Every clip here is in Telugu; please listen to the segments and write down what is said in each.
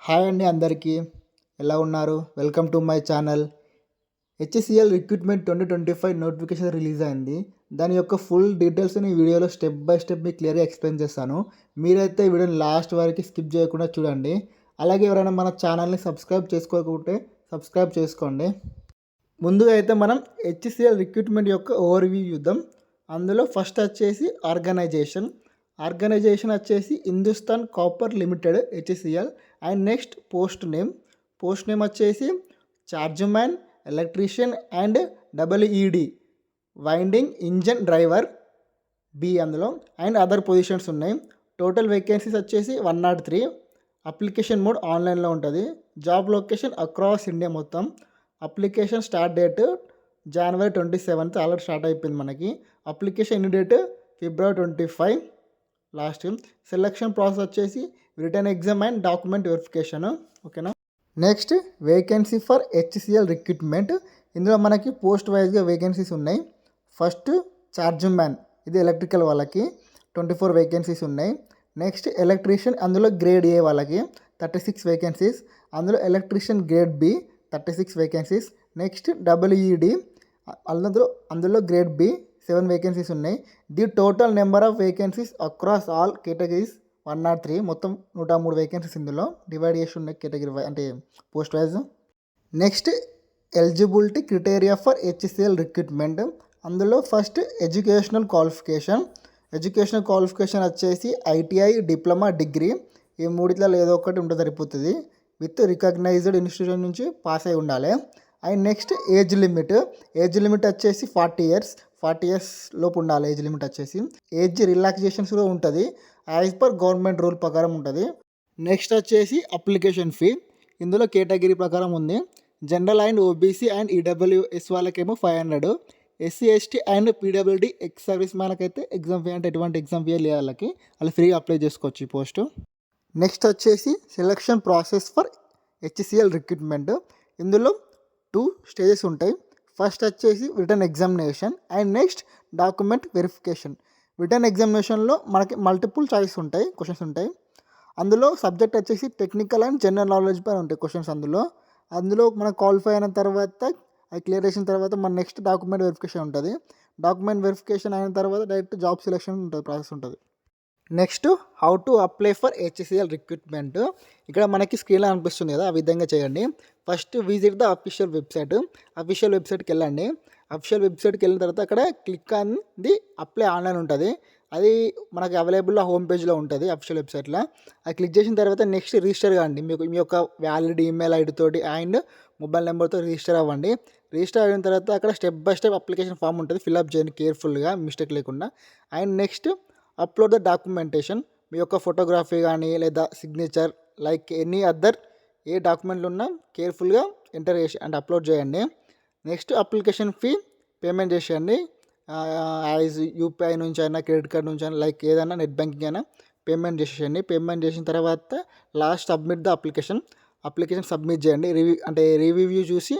హాయ్ అండి అందరికీ. ఎలా ఉన్నారు? Welcome to my channel. HCl recruitment 2025 notification release అయింది. దాని యొక్క ఫుల్ డీటెయిల్స్ని ఈ వీడియోలో స్టెప్ బై స్టెప్ మీకు క్లియర్గా ఎక్స్ప్లెయిన్ చేస్తాను. మీరైతే ఈ వీడియోని లాస్ట్ వరకు స్కిప్ చేయకుండా చూడండి. అలాగే ఎవరైనా మన ఛానల్ని సబ్స్క్రైబ్ చేసుకోకుంటే సబ్స్క్రైబ్ చేసుకోండి. ముందుగా అయితే మనం హెచ్సిఎల్ రిక్రూట్మెంట్ యొక్క ఓవర్వ్యూ చూద్దాం. అందులో ఫస్ట్ వచ్చేసి ఆర్గనైజేషన్ వచ్చేసి Hindustan copper limited HCL. And next post name వచ్చేసి chargeman, electrician and WED winding engine driver B అందులో. అండ్ అదర్ పొజిషన్స్ ఉన్నాయి. టోటల్ వేకెన్సీస్ వచ్చేసి 103. అప్లికేషన్ మోడ్ ఆన్లైన్లో ఉంటుంది. జాబ్ లొకేషన్ అక్రాస్ ఇండియా మొత్తం. Application start date January 27 already start అయిపోయింది మనకి. అప్లికేషన్ ఎన్ని date February 25 last. Selection process వచ్చేసి written exam and document verification. ఓకేనా. Next vacancy for HCL recruitment. ఇందులో మనకి పోస్ట్ వైజ్గా వేకెన్సీస్ ఉన్నాయి. ఫస్ట్ చార్జ్మ్యాన్, ఇది ఎలక్ట్రికల్ వాళ్ళకి 24 వేకెన్సీస్ ఉన్నాయి. నెక్స్ట్ ఎలక్ట్రీషియన్, అందులో గ్రేడ్ ఏ వాళ్ళకి 36 vacancies. Electrician grade B 36 vacancies. Next WED, అందులో గ్రేడ్ బి 7 వేకెన్సీస్ ఉన్నాయి. The total number of vacancies across all categories 103. మొత్తం 103 వేకెన్సీస్ ఇందులో డివైడ్ చేసి ఉన్నాయి కేటగిరీ అంటే post wise. Next eligibility criteria for HCL recruitment. అందులో ఫస్ట్ ఎడ్యుకేషనల్ క్వాలిఫికేషన్ వచ్చేసి ఐటీఐ, డిప్లొమా, డిగ్రీ, ఈ మూడిట్లో ఏదో ఒకటి ఉంటే సరిపోతుంది. విత్ రికగ్నైజ్డ్ ఇన్స్టిట్యూషన్ నుంచి పాస్ అయి ఉండాలి. అండ్ నెక్స్ట్ ఏజ్ లిమిట్ వచ్చేసి 40 ఇయర్స్ లోపు ఉండాలి. ఏజ్ లిమిట్ వచ్చేసి ఏజ్ రిలాక్సేషన్స్ కూడా ఉంటుంది, యాజ్ పర్ గవర్నమెంట్ రూల్ ప్రకారం ఉంటుంది. నెక్స్ట్ వచ్చేసి అప్లికేషన్ ఫీ. ఇందులో కేటగిరీ ప్రకారం ఉంది. General and OBC and EWS వాళ్ళకేమో 500. SC, ST and PWD ex service మ్యాన్కైతే ఎగ్జామ్ ఫీ అంటే ఎటువంటి ఎగ్జామ్ ఫీ లేదు, వాళ్ళకి వాళ్ళు ఫ్రీగా అప్లై చేసుకోవచ్చు ఈ పోస్టు. నెక్స్ట్ వచ్చేసి selection process for HCL recruitment. ఇందులో 2 స్టేజెస్ ఉంటాయి. ఫస్ట్ వచ్చేసి written examination and next document verification. Return ఎగ్జామినేషన్లో మనకి మల్టిపుల్ చాయిస్ ఉంటాయి, క్వశ్చన్స్ ఉంటాయి. అందులో సబ్జెక్ట్ వచ్చేసి టెక్నికల్ అండ్ జనరల్ నాలెడ్జ్ పైన ఉంటాయి క్వశ్చన్స్. అందులో మనం క్వాలిఫై అయిన తర్వాత, అది క్లియర్ చేసిన తర్వాత మన నెక్స్ట్ డాక్యుమెంట్ వెరిఫికేషన్ ఉంటుంది. డాక్యుమెంట్ వెరిఫికేషన్ అయిన తర్వాత డైరెక్ట్ జాబ్ సెలెక్షన్ ఉంటుంది, ప్రాసెస్ ఉంటుంది. Next how to apply for HCL recruitment. ఇక్కడ మనకి స్క్రీన్లో అనిపిస్తుంది కదా, ఆ విధంగా చేయండి. ఫస్ట్ విజిట్ ద అఫీషియల్ వెబ్సైట్కి వెళ్ళండి. అఫీషియల్ వెబ్సైట్కి వెళ్ళిన తర్వాత అక్కడ click on the apply online ఉంటుంది. అది మనకి అవైలబుల్ హోమ్ పేజ్లో ఉంటుంది అఫీషియల్ వెబ్సైట్లో. అది క్లిక్ చేసిన తర్వాత నెక్స్ట్ రిజిస్టర్ కాండి. మీ యొక్క వ్యాలిడ్ ఈమెయిల్ ఐడి తోటి అండ్ మొబైల్ నెంబర్తో రిజిస్టర్ అవ్వండి. రిజిస్టర్ అయిన తర్వాత అక్కడ step by step application form ఉంటుంది, ఫిల్అప్ చేయండి కేర్ఫుల్గా, మిస్టేక్ లేకుండా. And next upload the documentation. మీ యొక్క ఫోటోగ్రఫీ కానీ లేదా సిగ్నేచర్ లైక్ ఎనీ అదర్ ఏ డాక్యుమెంట్లు ఉన్నా కేర్ఫుల్గా ఎంటర్ చేసి అంటే అప్లోడ్ చేయండి. నెక్స్ట్ అప్లికేషన్ ఫీ పేమెంట్ చేసేయండి. యాజ్ యూపీఐ నుంచి అయినా, క్రెడిట్ కార్డ్ నుంచి అయినా, లైక్ ఏదైనా నెట్ బ్యాంకింగ్ అయినా పేమెంట్ చేసేయండి. పేమెంట్ చేసిన తర్వాత last submit the application submit చేయండి. రివ్యూ చూసి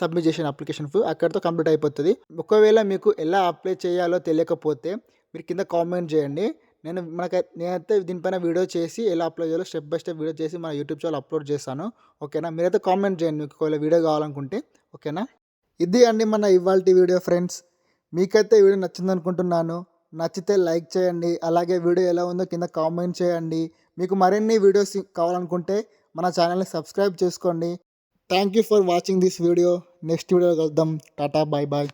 సబ్మిట్ చేసిన అప్లికేషన్ ఫీ అక్కడితో కంప్లీట్ అయిపోతుంది. ఒకవేళ మీకు ఎలా అప్లై చేయాలో తెలియకపోతే మీరు కింద కామెంట్ చేయండి. నేనైతే దీనిపైన వీడియో చేసి ఎలా అప్లై చేయాలో స్టెప్ బై స్టెప్ వీడియో చేసి మన యూట్యూబ్ ఛానల్ అప్లోడ్ చేస్తాను. ఓకేనా. మీరైతే కామెంట్ చేయండి మీకు ఒకవేళ వీడియో కావాలనుకుంటే. ఓకేనా. ఇది అండి మన ఇవాల్టి వీడియో ఫ్రెండ్స్. మీకైతే వీడియో నచ్చింది అనుకుంటున్నాను. నచ్చితే లైక్ చేయండి. అలాగే వీడియో ఎలా ఉందో కింద కామెంట్ చేయండి. మీకు మరిన్ని వీడియోస్ కావాలనుకుంటే మన ఛానల్ని సబ్స్క్రైబ్ చేసుకోండి. Thank you for watching this video. Next video కలుద్దాం. Tata, bye bye.